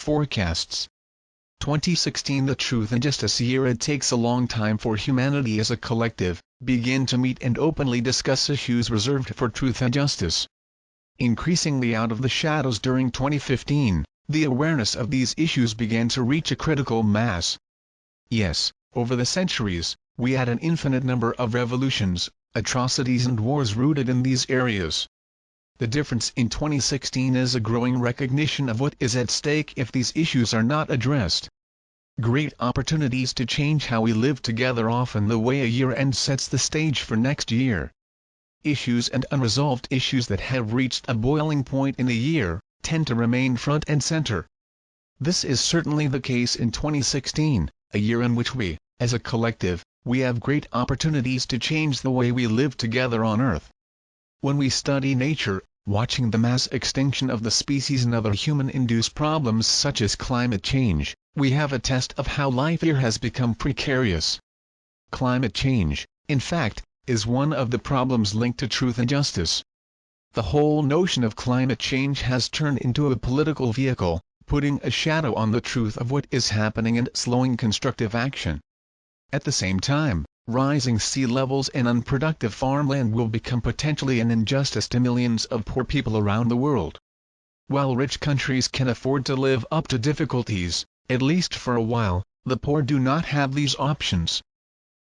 Forecasts 2016 The Truth and Justice Year. It takes a long time for humanity as a collective, begin to meet and openly discuss issues reserved for truth and justice. Increasingly out of the shadows during 2015, the awareness of these issues began to reach a critical mass. Yes, over the centuries, we had an infinite number of revolutions, atrocities and wars rooted in these areas. The difference in 2016 is a growing recognition of what is at stake if these issues are not addressed. Great opportunities to change how we live together. Often the way a year end sets the stage for next year. Issues and unresolved issues that have reached a boiling point in a year tend to remain front and center. This is certainly the case in 2016, a year in which we, as a collective, we have great opportunities to change the way we live together on Earth. When we study nature, watching the mass extinction of the species and other human-induced problems such as climate change, we have a test of how life here has become precarious. Climate change, in fact, is one of the problems linked to truth and justice. The whole notion of climate change has turned into a political vehicle, putting a shadow on the truth of what is happening and slowing constructive action. At the same time, rising sea levels and unproductive farmland will become potentially an injustice to millions of poor people around the world. While rich countries can afford to live up to difficulties, at least for a while, the poor do not have these options.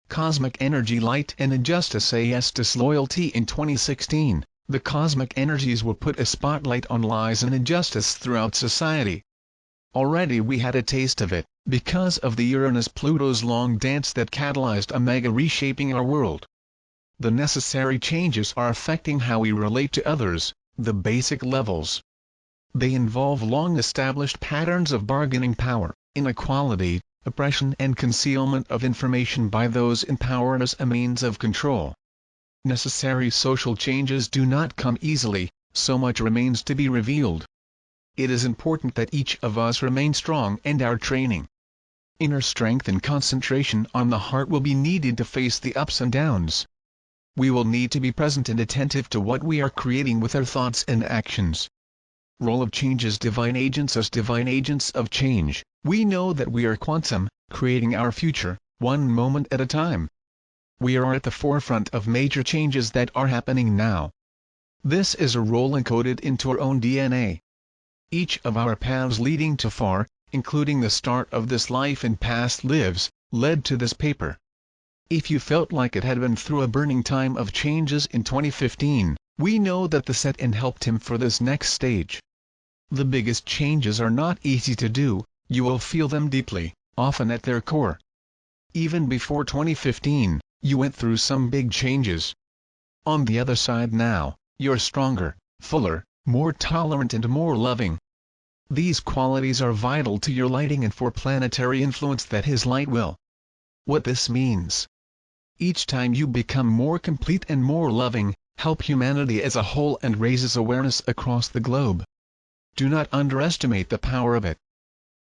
Cosmic Energy Light and Injustice AS Disloyalty. In 2016, the cosmic energies will put a spotlight on lies and injustice throughout society. Already we had a taste of it, because of the Uranus-Pluto's long dance that catalyzed a mega reshaping our world. The necessary changes are affecting how we relate to others, the basic levels. They involve long-established patterns of bargaining power, inequality, oppression and concealment of information by those in power as a means of control. Necessary social changes do not come easily, so much remains to be revealed. It is important that each of us remain strong, and our training, inner strength and concentration on the heart will be needed to face the ups and downs. We will need to be present and attentive to what we are creating with our thoughts and actions. Role of change as divine agents. As divine agents of change, we know that we are quantum, creating our future, one moment at a time. We are at the forefront of major changes that are happening now. This is a role encoded into our own DNA. Each of our paths leading to far, including the start of this life and past lives, led to this paper. If you felt like it had been through a burning time of changes in 2015, we know that the set and helped him for this next stage. The biggest changes are not easy to do, you will feel them deeply, often at their core. Even before 2015, you went through some big changes. On the other side now, you're stronger, fuller, more tolerant and more loving. These qualities are vital to your lighting and for planetary influence that his light will. What this means. Each time you become more complete and more loving, help humanity as a whole and raises awareness across the globe. Do not underestimate the power of it.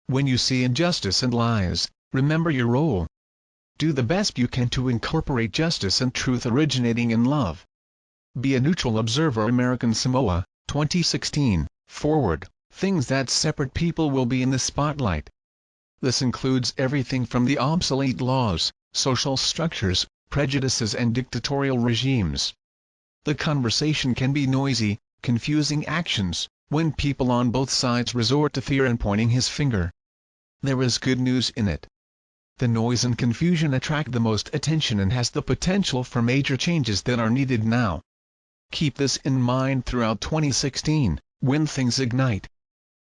When you see injustice and lies, remember your role. Do the best you can to incorporate justice and truth originating in love. Be a neutral observer. American Samoa, 2016, forward. Things that separate people will be in the spotlight. This includes everything from the obsolete laws, social structures, prejudices and dictatorial regimes. The conversation can be noisy, confusing actions, when people on both sides resort to fear and pointing his finger. There is good news in it. The noise and confusion attract the most attention and has the potential for major changes that are needed now. Keep this in mind throughout 2016, when things ignite.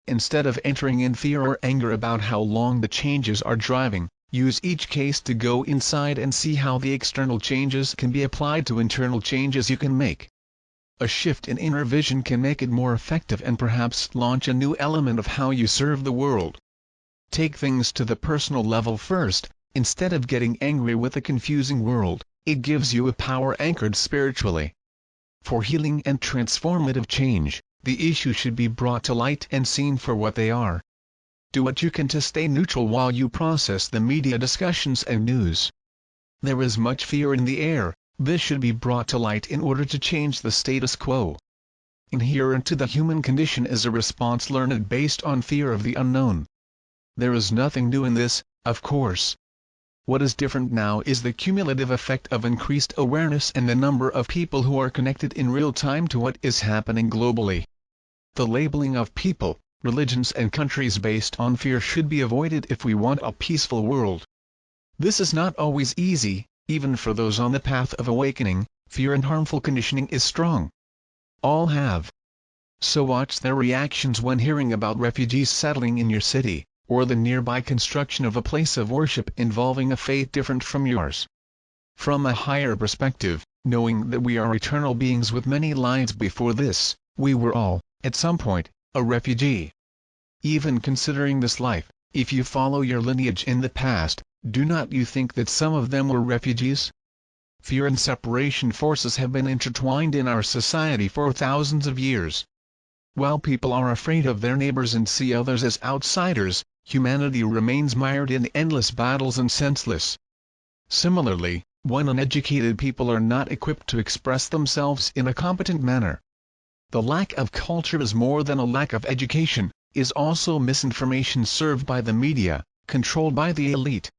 Instead of entering in fear or anger about how long the changes are driving, use each case to go inside and see how the external changes can be applied to internal changes you can make. A shift in inner vision can make it more effective and perhaps launch a new element of how you serve the world. Take things to the personal level first. Instead of getting angry with a confusing world, it gives you a power anchored spiritually. For healing and transformative change, the issue should be brought to light and seen for what they are. Do what you can to stay neutral while you process the media discussions and news. There is much fear in the air. This should be brought to light in order to change the status quo. Inherent to the human condition is a response learned based on fear of the unknown. There is nothing new in this, of course. What is different now is the cumulative effect of increased awareness and the number of people who are connected in real time to what is happening globally. The labeling of people, religions and countries based on fear should be avoided if we want a peaceful world. This is not always easy, even for those on the path of awakening. Fear and harmful conditioning is strong. All have. So watch their reactions when hearing about refugees settling in your city, or the nearby construction of a place of worship involving a faith different from yours. From a higher perspective, knowing that we are eternal beings with many lives before this, we were all, at some point, a refugee. Even considering this life, if you follow your lineage in the past, do not you think that some of them were refugees? Fear and separation forces have been intertwined in our society for thousands of years. While people are afraid of their neighbors and see others as outsiders, humanity remains mired in endless battles and senseless. Similarly, when uneducated people are not equipped to express themselves in a competent manner. The lack of culture is more than a lack of education, is also misinformation served by the media, controlled by the elite.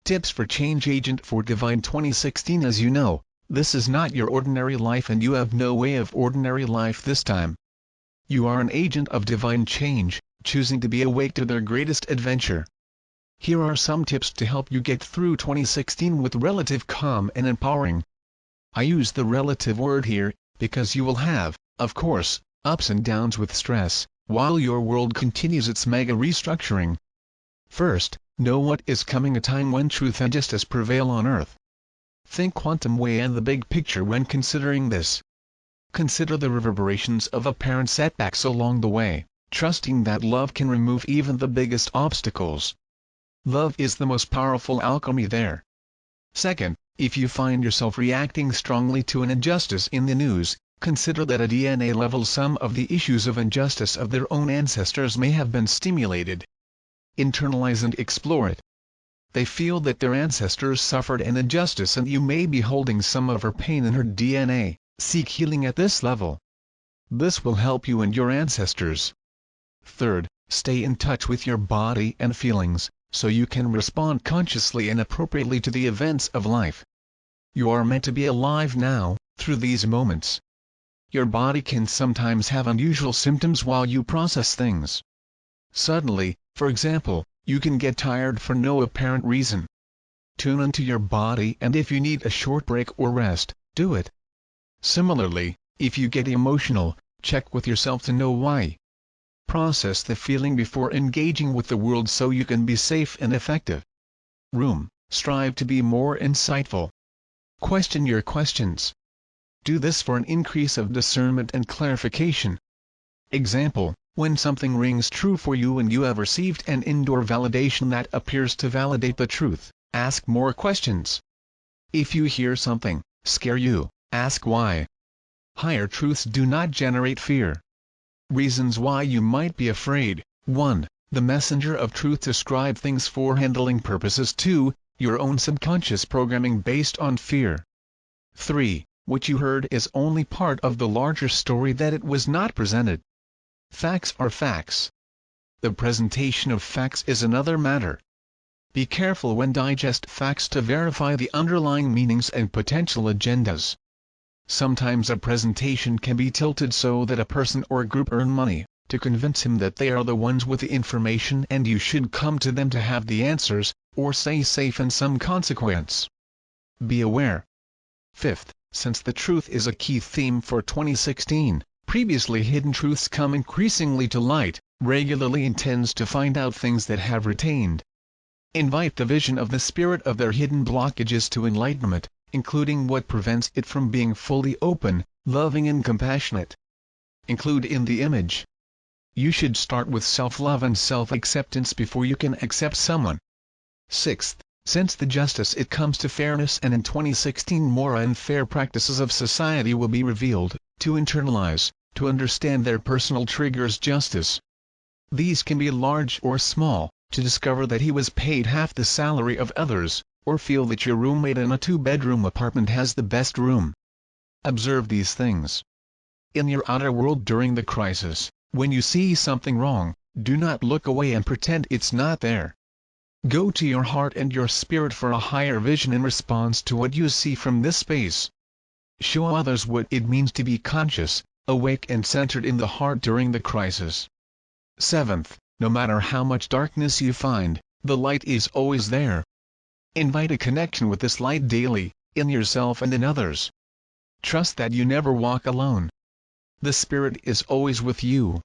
Tips for Change Agent for Divine 2016. As you know, this is not your ordinary life and you have no way of ordinary life this time. You are an agent of divine change, choosing to be awake to their greatest adventure. Here are some tips to help you get through 2016 with relative calm and empowering. I use the relative word here, because you will have, of course, ups and downs with stress, while your world continues its mega restructuring. First, know what is coming: a time when truth and justice prevail on earth. Think quantum way and the big picture when considering this. Consider the reverberations of apparent setbacks along the way, trusting that love can remove even the biggest obstacles. Love is the most powerful alchemy there. Second, if you find yourself reacting strongly to an injustice in the news, consider that at DNA level some of the issues of injustice of their own ancestors may have been stimulated. Internalize and explore it. They feel that their ancestors suffered an injustice and you may be holding some of her pain in her DNA. Seek healing at this level. This will help you and your ancestors. Third, stay in touch with your body and feelings, so you can respond consciously and appropriately to the events of life. You are meant to be alive now, through these moments. Your body can sometimes have unusual symptoms while you process things. Suddenly, for example, you can get tired for no apparent reason. Tune into your body, and if you need a short break or rest, do it. Similarly, if you get emotional, check with yourself to know why. Process the feeling before engaging with the world so you can be safe and effective. Strive to be more insightful. Question your questions. Do this for an increase of discernment and clarification. Example, when something rings true for you and you have received an indoor validation that appears to validate the truth, ask more questions. If you hear something scare you, ask why. Higher truths do not generate fear. Reasons why you might be afraid: 1. The messenger of truth describe things for handling purposes. 2. Your own subconscious programming based on fear. 3. What you heard is only part of the larger story that it was not presented. Facts are facts. The presentation of facts is another matter. Be careful when digest facts to verify the underlying meanings and potential agendas. Sometimes a presentation can be tilted so that a person or group earn money, to convince him that they are the ones with the information and you should come to them to have the answers, or stay safe in some consequence. Be aware. Fifth, since the truth is a key theme for 2016, previously hidden truths come increasingly to light. Regularly intends to find out things that have retained. Invite the vision of the spirit of their hidden blockages to enlightenment, including what prevents it from being fully open, loving and compassionate. Include in the image. You should start with self-love and self-acceptance before you can accept someone. Sixth, since the justice it comes to fairness, and in 2016 more unfair practices of society will be revealed, to internalize, to understand their personal triggers justice. These can be large or small, to discover that he was paid half the salary of others, or feel that your roommate in a 2-bedroom apartment has the best room. Observe these things. In your outer world during the crisis, when you see something wrong, Do not look away and pretend it's not there. Go to your heart and your spirit for a higher vision in response to what you see from this space. Show others what it means to be conscious, awake and centered in the heart during the crisis. 7th, no matter how much darkness you find, the light is always there. Invite a connection with this light daily, in yourself and in others. Trust that you never walk alone. The Spirit is always with you.